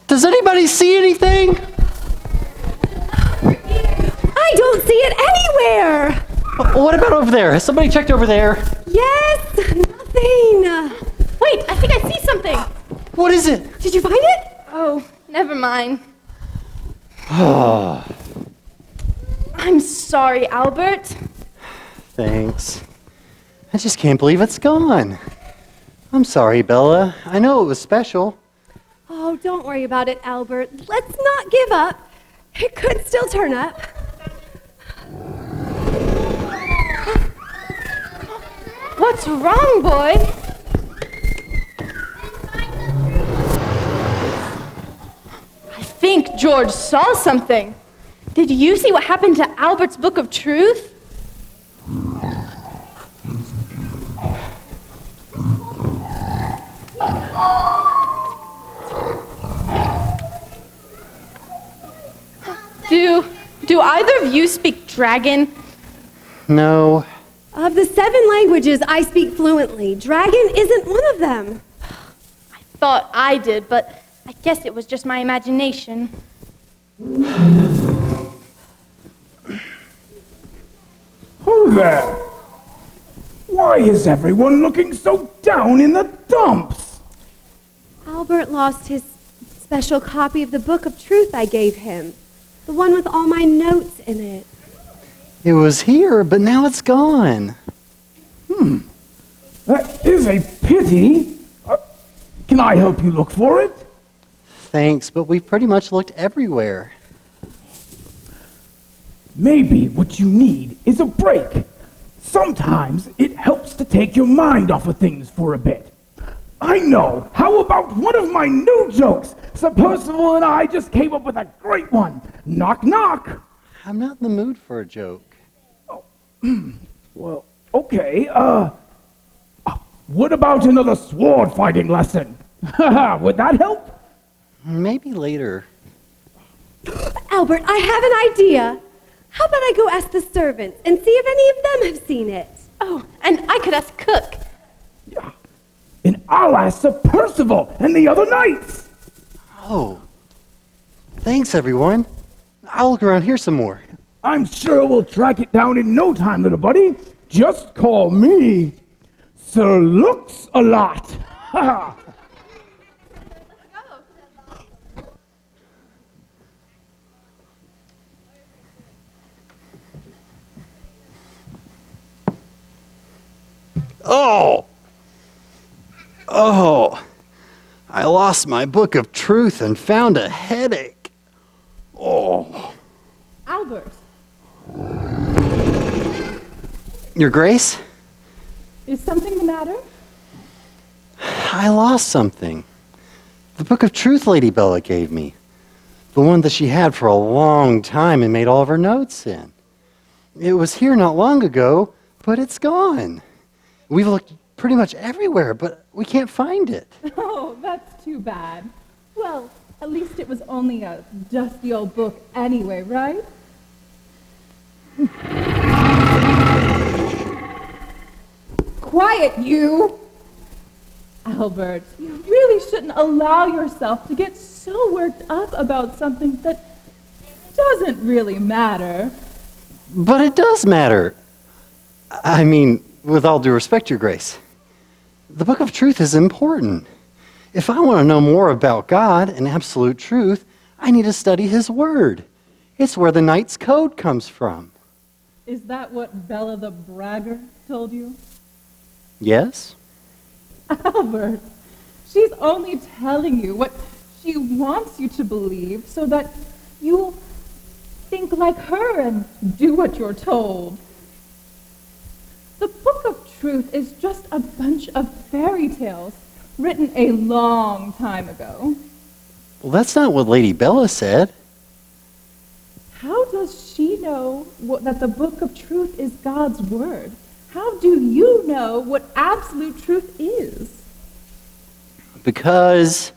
Does anybody see anything? I don't see it anywhere! What about over there? Has somebody checked over there? Yes! Nothing! Wait, I think I see something! What is it? Did you find it? Oh, never mind. Oh, I'm sorry, Albert. thanks. I just can't believe it's gone. I'm sorry, Bella. I know it was special. Oh, don't worry about it, Albert. Let's not give up. It could still turn up. What's wrong, boy? I think George saw something. Did you see what happened to Albert's Book of Truth? Do either of you speak dragon? No. Of the 7 languages I speak fluently, dragon isn't one of them. I thought I did, but I guess it was just my imagination. Who there? Why is everyone looking so down in the dumps? Albert lost his special copy of the Book of Truth I gave him. The one with all my notes in it. It was here, but now it's gone. That is a pity. Can I help you look for it? Thanks, but we've pretty much looked everywhere. Maybe what you need is a break. Sometimes it helps to take your mind off of things for a bit. I know. How about one of my new jokes? Sir Percival and I just came up with a great one. Knock, knock. I'm not in the mood for a joke. Well, okay. What about another sword fighting lesson? Would that help? Maybe later. Albert, I have an idea. How about I go ask the servants and see if any of them have seen it? Oh, and I could ask Cook. And I'll ask Sir Percival and the other knights. Oh. Thanks, everyone. I'll look around here some more. I'm sure we'll track it down in no time, little buddy. Just call me Sir Looks-a-Lot. Ha Oh, I lost my Book of Truth and found a headache. Oh. Albert, Your Grace? is something the matter? I lost something. The Book of Truth Lady Bella gave me. The one that she had for a long time and made all of her notes in. It was here not long ago, but it's gone. We've looked pretty much everywhere, but we can't find it. Oh, that's too bad. Well, at least it was only a dusty old book anyway, right? Quiet, you! Albert, you really shouldn't allow yourself to get so worked up about something that doesn't really matter. But it does matter. I mean, with all due respect, Your Grace, the Book of Truth is important. If I want to know more about God and absolute truth, I need to study His Word. It's where the Knight's Code comes from. Is that what Bella the Bragger told you? Yes? Albert, she's only telling you what she wants you to believe so that you'll think like her and do what you're told. The Book of Truth is just a bunch of fairy tales written a long time ago. Well, that's not what Lady Bella said. How does she know that the Book of Truth is God's Word? How do you know what absolute truth is? Because...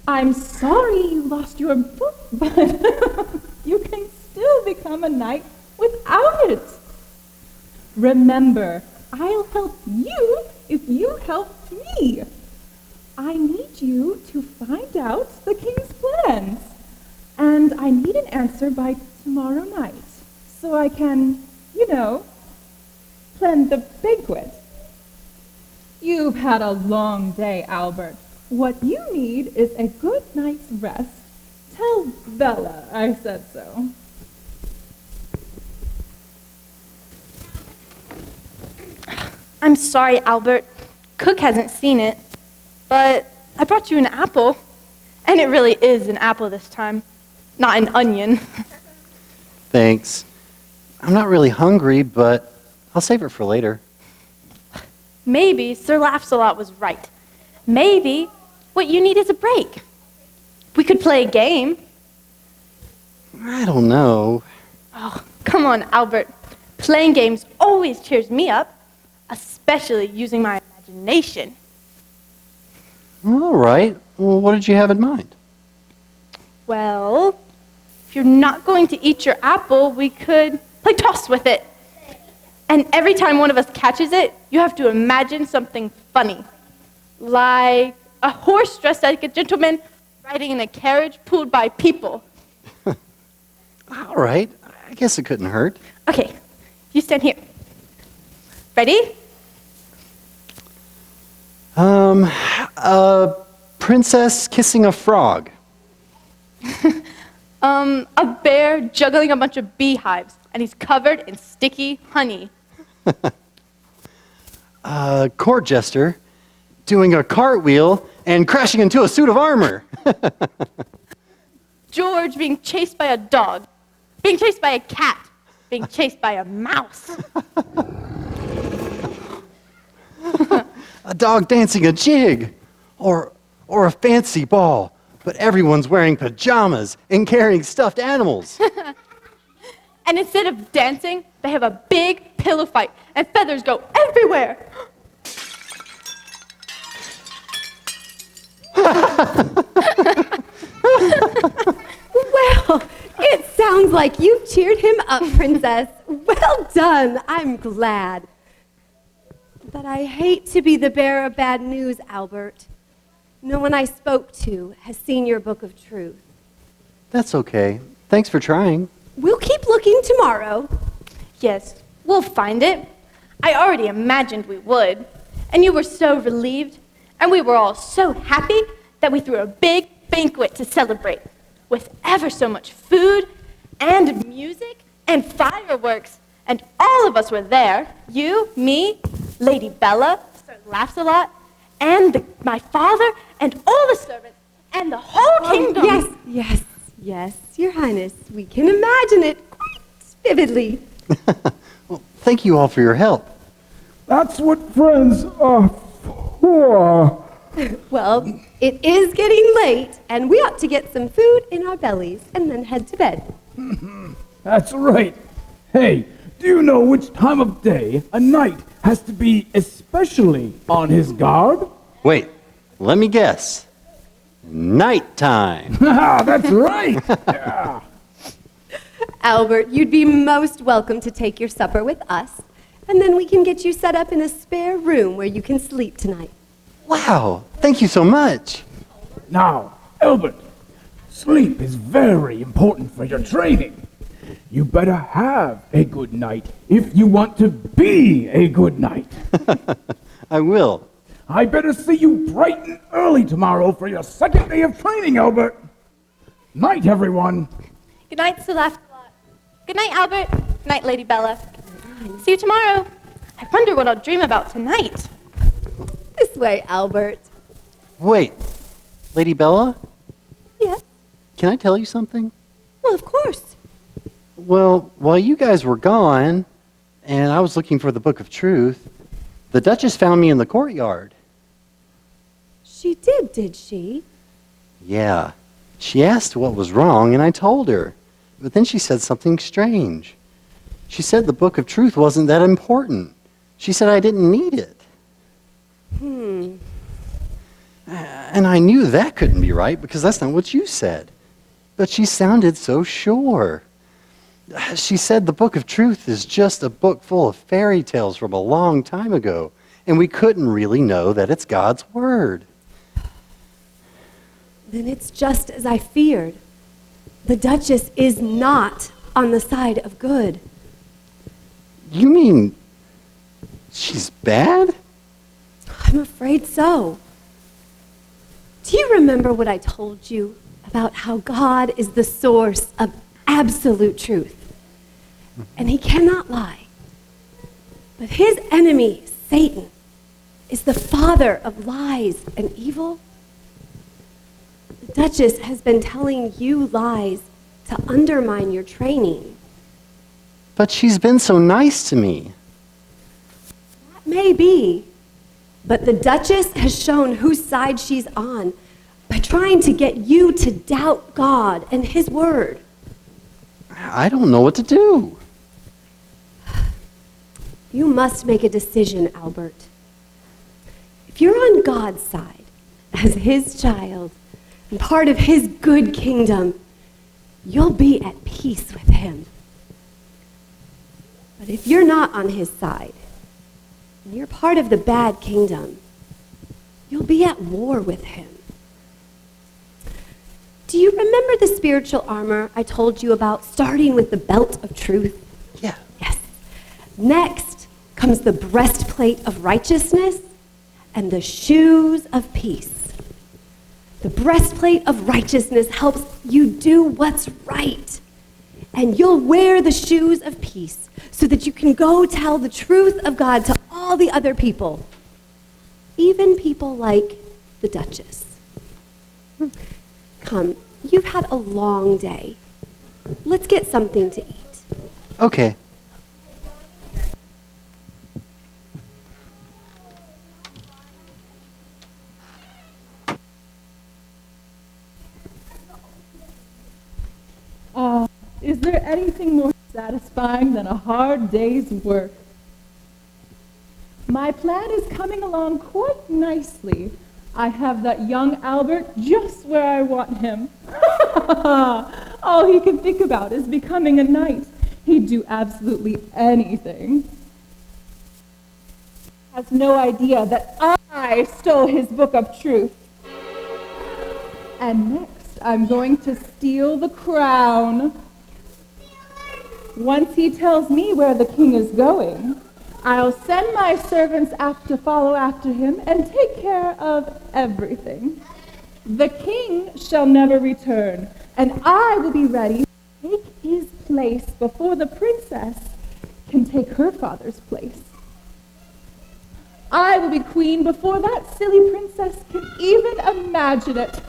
I'm sorry you lost your book, but you can still become a knight without it. Remember, I'll help you if you help me. I need you to find out the king's plans. And I need an answer by tomorrow night, so I can, plan the banquet. You've had a long day, Albert. What you need is a good night's rest. Tell Bella I said so. I'm sorry, Albert. Cook hasn't seen it, but I brought you an apple. And it really is an apple this time, not an onion. Thanks. I'm not really hungry, but I'll save it for later. Maybe Sir Laughs-a-Lot was right. Maybe what you need is a break. We could play a game. I don't know. Oh, come on, Albert. Playing games always cheers me up, especially using my imagination. All right. Well, what did you have in mind? Well, if you're not going to eat your apple, we could play toss with it. And every time one of us catches it, you have to imagine something funny. Like a horse dressed like a gentleman riding in a carriage pulled by people. All right. I guess it couldn't hurt. Okay, you stand here. Ready? A princess kissing a frog. A bear juggling a bunch of beehives, and he's covered in sticky honey. A court jester doing a cartwheel and crashing into a suit of armor. George being chased by a dog, being chased by a cat, being chased by a mouse. A dog dancing a jig. Or a fancy ball, but everyone's wearing pajamas and carrying stuffed animals. And instead of dancing, they have a big pillow fight, and feathers go everywhere. Well, it sounds like you've cheered him up, Princess. Well done. I'm glad. But I hate to be the bearer of bad news, Albert. No one I spoke to has seen your book of truth. That's okay. Thanks for trying. We'll keep looking tomorrow. Yes, we'll find it. I already imagined we would. And you were so relieved, and we were all so happy that we threw a big banquet to celebrate, with ever so much food and music and fireworks. And all of us were there. You, me, Lady Bella, Sir Laughs-a-Lot, and my father, and all the servants, and the whole kingdom. Yes, Your Highness. We can imagine it quite vividly. Well, thank you all for your help. That's what friends are for. Well, it is getting late, and we ought to get some food in our bellies and then head to bed. That's right. Hey, do you know which time of day a knight has to be especially on his guard? Wait, let me guess. Nighttime. That's right. Yeah. Albert, you'd be most welcome to take your supper with us, and then we can get you set up in a spare room where you can sleep tonight. Wow, thank you so much. Now, Albert, sleep is very important for your training. You better have a good night if you want to be a good knight. I will. I better see you bright and early tomorrow for your second day of training, Albert. Night, everyone. Good night, Sir Laughs-a-Lot. Good night, Albert. Good night, Lady Bella. See you tomorrow. I wonder what I'll dream about tonight. This way, Albert. Wait, Lady Bella, Yes? can I tell you something? Well, of course. Well, while you guys were gone, and I was looking for the Book of Truth, the Duchess found me in the courtyard. She did she? Yeah. She asked what was wrong, and I told her. But then she said something strange. She said the Book of Truth wasn't that important. She said I didn't need it. And I knew that couldn't be right because that's not what you said. But she sounded so sure. She said the Book of Truth is just a book full of fairy tales from a long time ago, and we couldn't really know that it's God's Word. Then it's just as I feared. The Duchess is not on the side of good. You mean she's bad? I'm afraid so. Do you remember what I told you about how God is the source of absolute truth? And he cannot lie. But his enemy, Satan, is the father of lies and evil. The Duchess has been telling you lies to undermine your training. But she's been so nice to me. That may be, but the Duchess has shown whose side she's on by trying to get you to doubt God and his word. I don't know what to do. You must make a decision, Albert. If you're on God's side, as his child, and part of his good kingdom, you'll be at peace with him. But if you're not on his side, and you're part of the bad kingdom, you'll be at war with him. Do you remember the spiritual armor I told you about, starting with the belt of truth? Yeah. Yes. Next comes the breastplate of righteousness and the shoes of peace. The breastplate of righteousness helps you do what's right. And you'll wear the shoes of peace so that you can go tell the truth of God to all the other people, even people like the Duchess. Come, you've had a long day. Let's get something to eat. Okay. Is there anything more satisfying than a hard day's work? My plan is coming along quite nicely. I have that young Albert just where I want him. All he can think about is becoming a knight. He'd do absolutely anything. Has no idea that I stole his book of truth. And next, I'm going to steal the crown. Once he tells me where the king is going, I'll send my servants to follow after him and take care of everything. The king shall never return, and I will be ready to take his place before the princess can take her father's place. I will be queen before that silly princess can even imagine it.